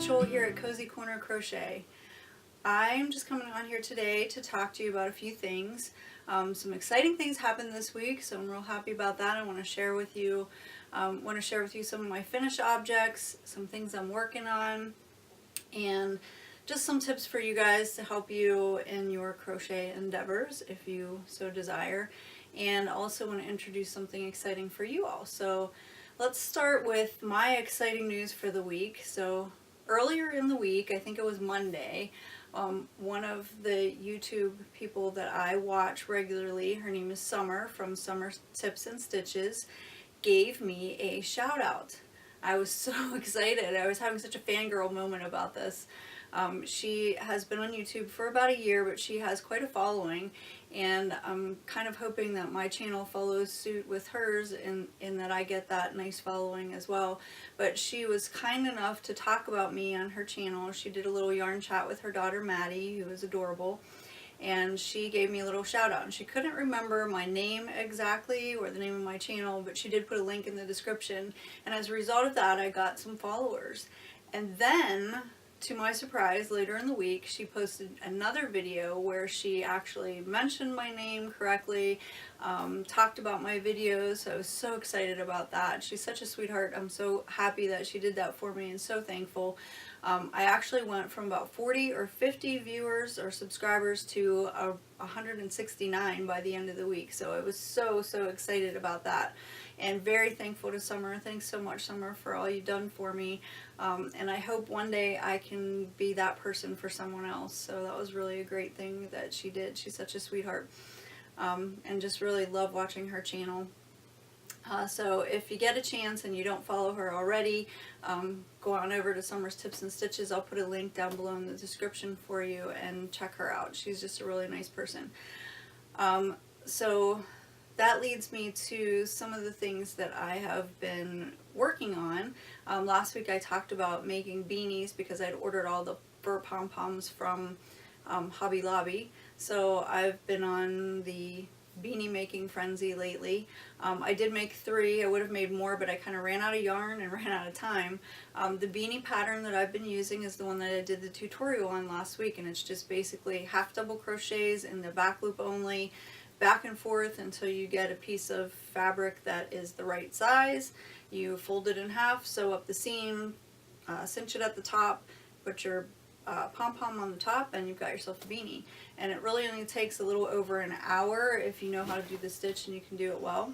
Rachel here at Cozy Corner Crochet. I'm just coming on here today to talk to you about a few things. Some exciting things happened this week, so I'm real happy about that. I want to share with you some of my finished objects, some things I'm working on, and just some tips for you guys to help you in your crochet endeavors if you so desire. And also want to introduce something exciting for you all. So let's start with my exciting news for the week. So earlier in the week, I think it was Monday, one of the YouTube people that I watch regularly, her name is Summer from Summer Tips and Stitches, gave me a shout out. I was so excited. I was having such a fangirl moment about this. She has been on YouTube for about a year, but she has quite a following, and I'm kind of hoping that my channel follows suit with hers in that I get that nice following as well. But she was kind enough to talk about me on her channel. She did a little yarn chat with her daughter Maddie, who is adorable, and she gave me a little shout out. And she couldn't remember my name exactly or the name of my channel, but she did put a link in the description, and as a result of that I got some followers. And then, to my surprise, later in the week, she posted another video where she actually mentioned my name correctly, talked about my videos. So I was so excited about that. She's such a sweetheart. I'm so happy that she did that for me and so thankful. I actually went from about 40 or 50 viewers or subscribers to 169 by the end of the week. So I was so excited about that, and very thankful to Summer. Thanks so much, Summer, for all you've done for me. And I hope one day I can be that person for someone else. So that was really a great thing that she did. She's such a sweetheart, and just really love watching her channel. So if you get a chance and you don't follow her already, go on over to Summer's Tips and Stitches. I'll put a link down below in the description for you and check her out. She's just a really nice person. So that leads me to some of the things that I have been working on. Last week I talked about making beanies because I'd ordered all the fur pom-poms from Hobby Lobby. So I've been on the beanie making frenzy lately. I did make 3. I would have made more, but I kind of ran out of yarn and ran out of time. The beanie pattern that I've been using is the one that I did the tutorial on last week, and it's just basically half double crochets in the back loop only, back and forth until you get a piece of fabric that is the right size. You fold it in half, sew up the seam, cinch it at the top, put your pom-pom on the top, and you've got yourself a beanie. And it really only takes a little over an hour if you know how to do the stitch and you can do it well.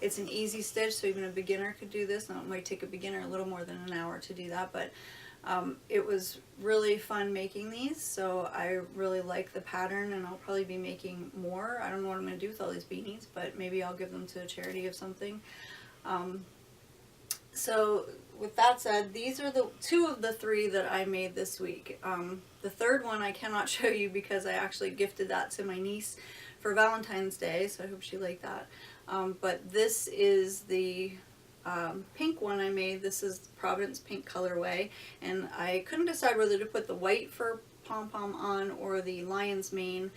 It's an easy stitch, so even a beginner could do this. Now it might take a beginner a little more than an hour to do that, but it was really fun making these, so I really like the pattern, and I'll probably be making more. I don't know what I'm going to do with all these beanies, but maybe I'll give them to a charity of something. So with that said, these are the 2 of the 3 that I made this week. The third one I cannot show you because I actually gifted that to my niece for Valentine's Day, so I hope she liked that. But this is the pink one I made. This is Providence pink colorway, and I couldn't decide whether to put the white fur pom-pom on or the lion's mane,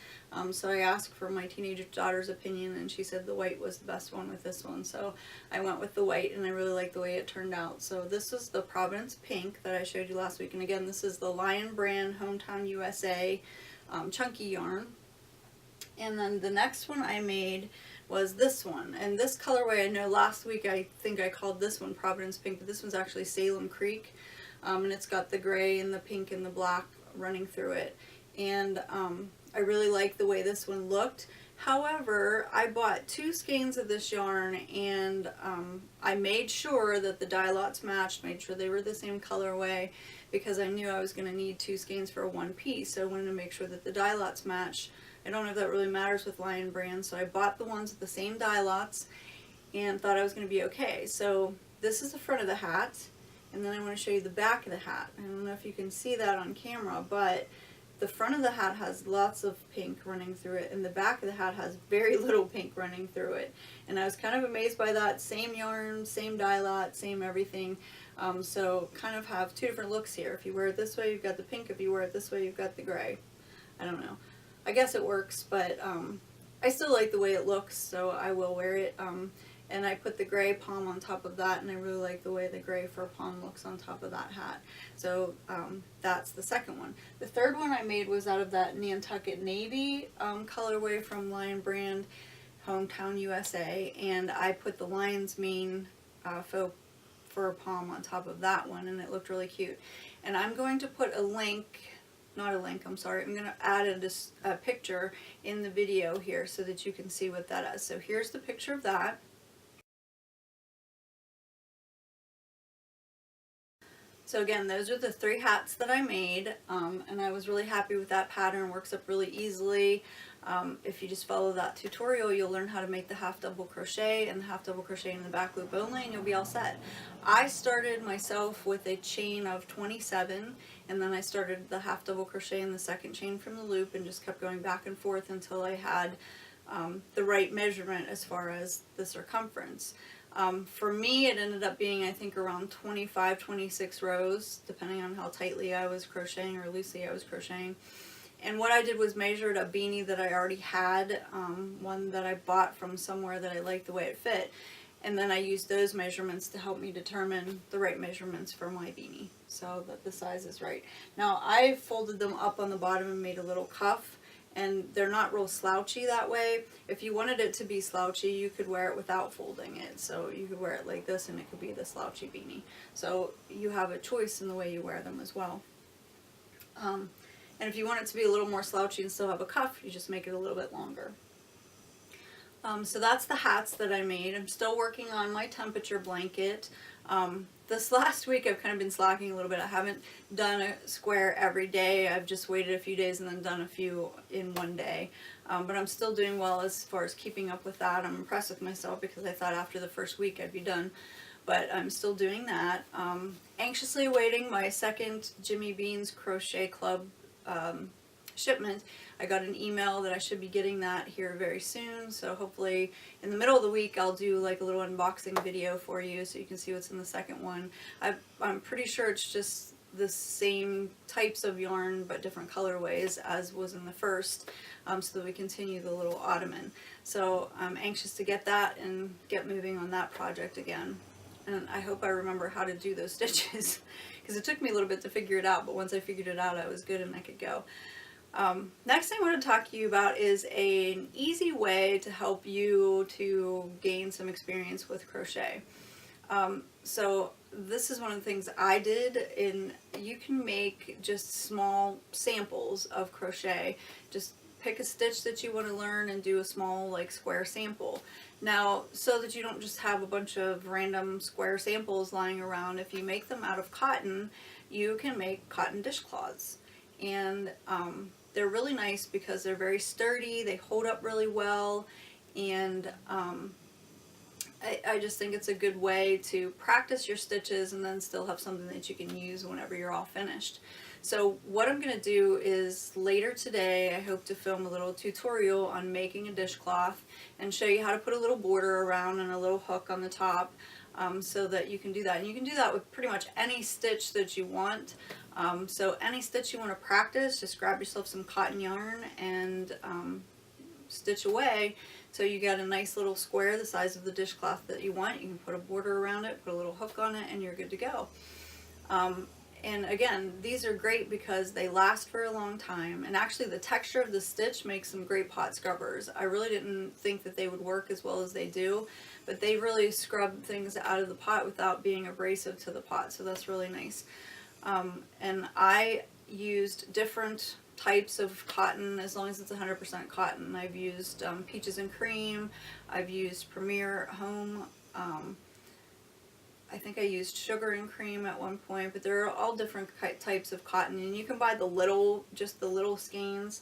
so I asked for my teenage daughter's opinion, and she said the white was the best one with this one, so I went with the white, and I really like the way it turned out. So this is the Providence pink that I showed you last week, and again, this is the Lion brand Hometown USA chunky yarn. And then the next one I made was this one, and this colorway, I know last week I think I called this one Providence pink, but this one's actually Salem Creek, and it's got the gray and the pink and the black running through it, and I really like the way this one looked. However, I bought 2 skeins of this yarn, and I made sure that the dye lots matched, made sure they were the same colorway, because I knew I was going to need 2 skeins for one piece, so I wanted to make sure that the dye lots matched. I don't know if that really matters with Lion brand, so I bought the ones with the same dye lots and thought I was going to be okay. So this is the front of the hat, and then I want to show you the back of the hat. I don't know if you can see that on camera, but the front of the hat has lots of pink running through it, and the back of the hat has very little pink running through it. And I was kind of amazed by that. Same yarn, same dye lot, same everything. So kind of have 2 different looks here. If you wear it this way, you've got the pink. If you wear it this way, you've got the gray. I don't know. I guess it works, but I still like the way it looks, so I will wear it. and I put the gray pom on top of that, and I really like the way the gray fur pom looks on top of that hat. So that's the second one. The third one I made was out of that Nantucket Navy colorway from Lion Brand, Hometown USA, and I put the lion's mane faux fur pom on top of that one, and it looked really cute. And I'm going to put a link, not a link, I'm sorry, I'm going to add a picture in the video here so that you can see what that is. So here's the picture of that. So again, those are the 3 hats that I made, and I was really happy with that pattern. It works up really easily. If you just follow that tutorial, you'll learn how to make the half double crochet and the half double crochet in the back loop only, and you'll be all set. I started myself with a chain of 27, and then I started the half double crochet in the second chain from the loop and just kept going back and forth until I had the right measurement as far as the circumference. For me, it ended up being, I think, around 25, 26 rows, depending on how tightly I was crocheting or loosely I was crocheting. And what I did was measured a beanie that I already had, one that I bought from somewhere that I liked the way it fit. And then I used those measurements to help me determine the right measurements for my beanie, so that the size is right. Now, I folded them up on the bottom and made a little cuff, and they're not real slouchy that way. If you wanted it to be slouchy, you could wear it without folding it. So you could wear it like this and it could be the slouchy beanie. So you have a choice in the way you wear them as well. And if you want it to be a little more slouchy and still have a cuff, you just make it a little bit longer. So that's the hats that I made. I'm still working on my temperature blanket. This last week I've kind of been slacking a little bit. I haven't done a square every day. I've just waited a few days and then done a few in one day. But I'm still doing well as far as keeping up with that. I'm impressed with myself because I thought after the first week I'd be done. But I'm still doing that. Anxiously awaiting my second Jimmy Bean's Crochet Club shipment. I got an email that I should be getting that here very soon, so hopefully in the middle of the week I'll do like a little unboxing video for you so you can see what's in the second one. I'm pretty sure it's just the same types of yarn but different colorways as was in the first, so that we continue the little ottoman. So I'm anxious to get that and get moving on that project again. And I hope I remember how to do those stitches because it took me a little bit to figure it out, but once I figured it out I was good and I could go. Next thing I want to talk to you about is an easy way to help you to gain some experience with crochet. So this is one of the things I did, and you can make just small samples of crochet. Just pick a stitch that you want to learn and do a small like square sample. Now, so that you don't just have a bunch of random square samples lying around, if you make them out of cotton, you can make cotton dishcloths. And they're really nice because they're very sturdy, they hold up really well, and I just think it's a good way to practice your stitches and then still have something that you can use whenever you're all finished. So what I'm going to do is later today I hope to film a little tutorial on making a dishcloth and show you how to put a little border around and a little hook on the top, so that you can do that. And you can do that with pretty much any stitch that you want. So any stitch you want to practice, just grab yourself some cotton yarn and stitch away so you got a nice little square the size of the dishcloth that you want. You can put a border around it, put a little hook on it, and you're good to go. And again, these are great because they last for a long time, and actually the texture of the stitch makes some great pot scrubbers. I really didn't think that they would work as well as they do, but they really scrub things out of the pot without being abrasive to the pot, so that's really nice. And I used different types of cotton as long as it's 100% cotton. I've used Peaches and Cream, I've used Premier Home, I think I used Sugar and Cream at one point, but there are all different types of cotton, and you can buy the little, just the little skeins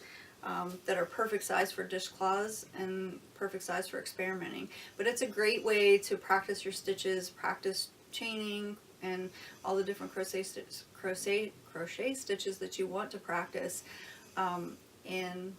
that are perfect size for dishcloths and perfect size for experimenting. But it's a great way to practice your stitches, practice chaining, and all the different crochet stitches that you want to practice, and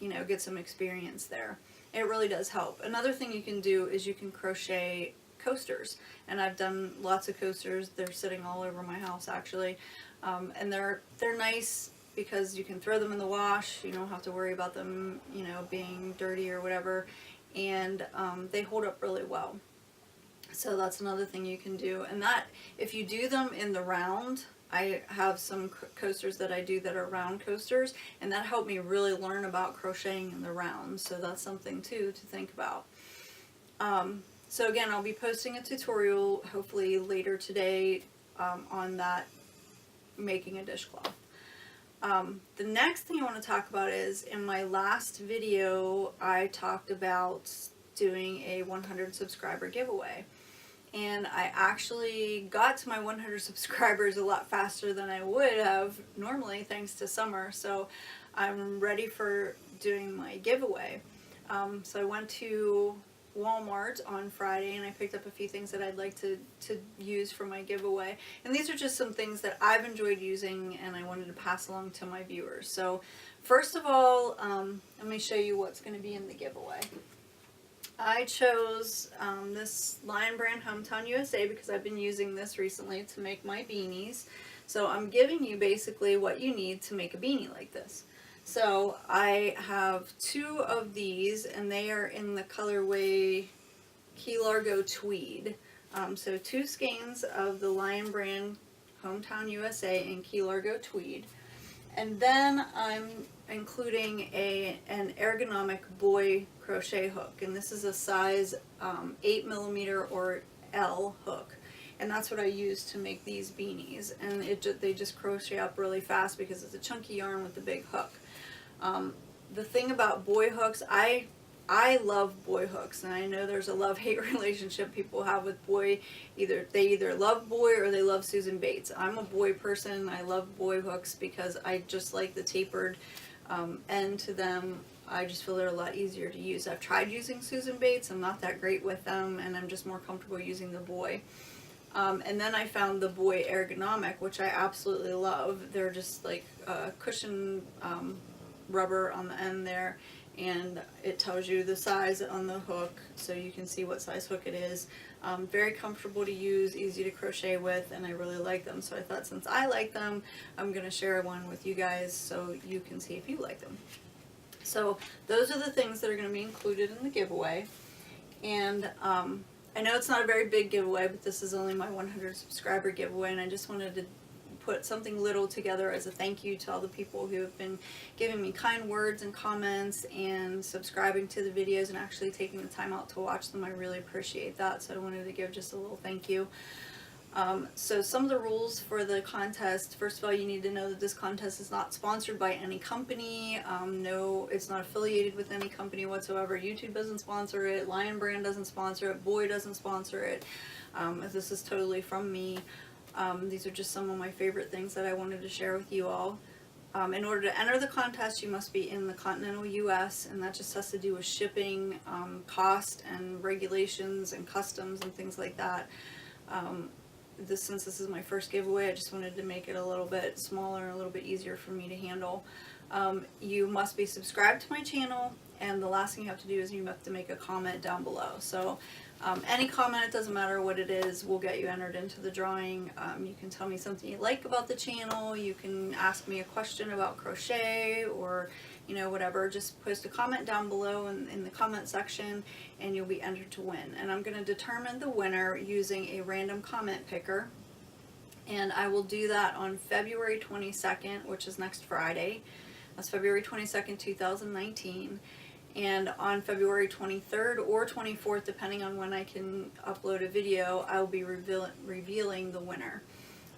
you know, get some experience there. It really does help. Another thing you can do is you can crochet coasters, and I've done lots of coasters. They're sitting all over my house actually, and they're nice because you can throw them in the wash. You don't have to worry about them, you know, being dirty or whatever, and they hold up really well. So that's another thing you can do. And that, if you do them in the round, I have some coasters that I do that are round coasters, and that helped me really learn about crocheting in the round. So that's something too to think about. So again, I'll be posting a tutorial hopefully later today on that, making a dishcloth. The next thing I want to talk about is, in my last video I talked about doing a 100 subscriber giveaway. And I actually got to my 100 subscribers a lot faster than I would have normally, thanks to summer. So I'm ready for doing my giveaway. So I went to Walmart on Friday and I picked up a few things that I'd like to use for my giveaway. And these are just some things that I've enjoyed using and I wanted to pass along to my viewers. So first of all, let me show you what's going to be in the giveaway. I chose this Lion Brand Hometown USA because I've been using this recently to make my beanies. So I'm giving you basically what you need to make a beanie like this. So I have 2 of these and they are in the colorway Key Largo Tweed. So 2 skeins of the Lion Brand Hometown USA in Key Largo Tweed. And then I'm including an ergonomic boy crochet hook, and this is a size 8mm or L hook, and that's what I use to make these beanies. And they just crochet up really fast because it's a chunky yarn with the big hook. The thing about boy hooks, I love boy hooks, and I know there's a love-hate relationship people have with boy. They either love boy or they love Susan Bates. I'm a boy person. I love boy hooks because I just like the tapered end to them. I just feel they're a lot easier to use. I've tried using Susan Bates. I'm not that great with them, and I'm just more comfortable using the boy. And then I found the boy ergonomic, which I absolutely love. They're just like cushion rubber on the end there, and it tells you the size on the hook so you can see what size hook it is. Very comfortable to use, easy to crochet with, and I really like them. So I thought, since I like them, I'm going to share one with you guys so you can see if you like them. So those are the things that are going to be included in the giveaway. And I know it's not a very big giveaway, but this is only my 100 subscriber giveaway, and I just wanted to put something little together as a thank you to all the people who have been giving me kind words and comments and subscribing to the videos and actually taking the time out to watch them. I really appreciate that, so I wanted to give just a little thank you. So some of the rules for the contest: first of all, you need to know that this contest is not sponsored by any company. No, it's not affiliated with any company whatsoever. YouTube doesn't sponsor it, Lion Brand doesn't sponsor it, Boy doesn't sponsor it. This is totally from me. These are just some of my favorite things that I wanted to share with you all. In order to enter the contest, you must be in the continental US, and that just has to do with shipping, cost, and regulations, and customs, and things like that. Since this is my first giveaway, I just wanted to make it a little bit smaller and a little bit easier for me to handle. You must be subscribed to my channel, and the last thing you have to do is you have to make a comment down below. So any comment, it doesn't matter what it is, will get you entered into the drawing. You can tell me something you like about the channel, you can ask me a question about crochet, or whatever. Just post a comment down below in the comment section and you'll be entered to win. And I'm going to determine the winner using a random comment picker, and I will do that on February 22nd, which is next Friday. That's February 22nd, 2019. And on February 23rd or 24th, depending on when I can upload a video, I will be revealing the winner.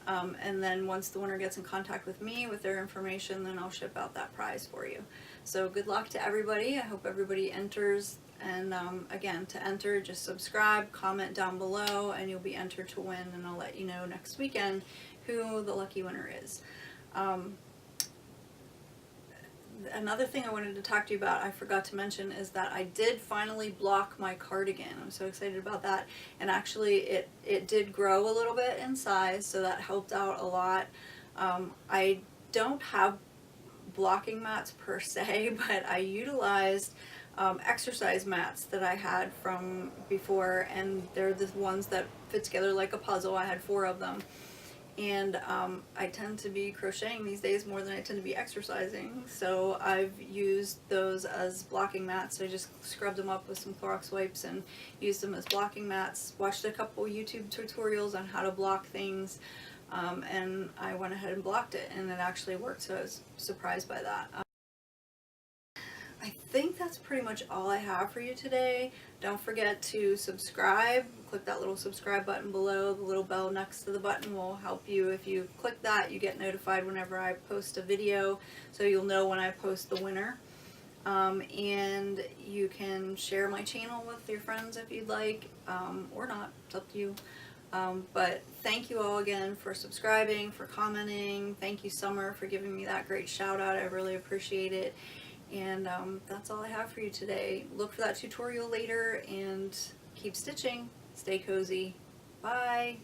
And then once the winner gets in contact with me with their information, then I'll ship out that prize for you. So good luck to everybody. I hope everybody enters. And again, to enter, just subscribe, comment down below, and you'll be entered to win. And I'll let you know next weekend who the lucky winner is. Another thing I wanted to talk to you about, I forgot to mention, is that I did finally block my cardigan. I'm so excited about that. And actually it did grow a little bit in size, so that helped out a lot. I don't have blocking mats per se, but I utilized exercise mats that I had from before, and they're the ones that fit together like a puzzle. I had 4 of them. and I tend to be crocheting these days more than I tend to be exercising, so I've used those as blocking mats. So I just scrubbed them up with some Clorox wipes and used them as blocking mats. Watched a couple YouTube tutorials on how to block things, and I went ahead and blocked it, and it actually worked, so I was surprised by that. I think that's pretty much all I have for you today. Don't forget to subscribe. Click that little subscribe button below. The little bell next to the button will help you. If you click that, you get notified whenever I post a video, so you'll know when I post the winner. And you can share my channel with your friends if you'd like, or not. It's up to you. But thank you all again for subscribing, for commenting. Thank you, Summer, for giving me that great shout out. I really appreciate it. And that's all I have for you today. Look for that tutorial later, and keep stitching. Stay cozy. Bye.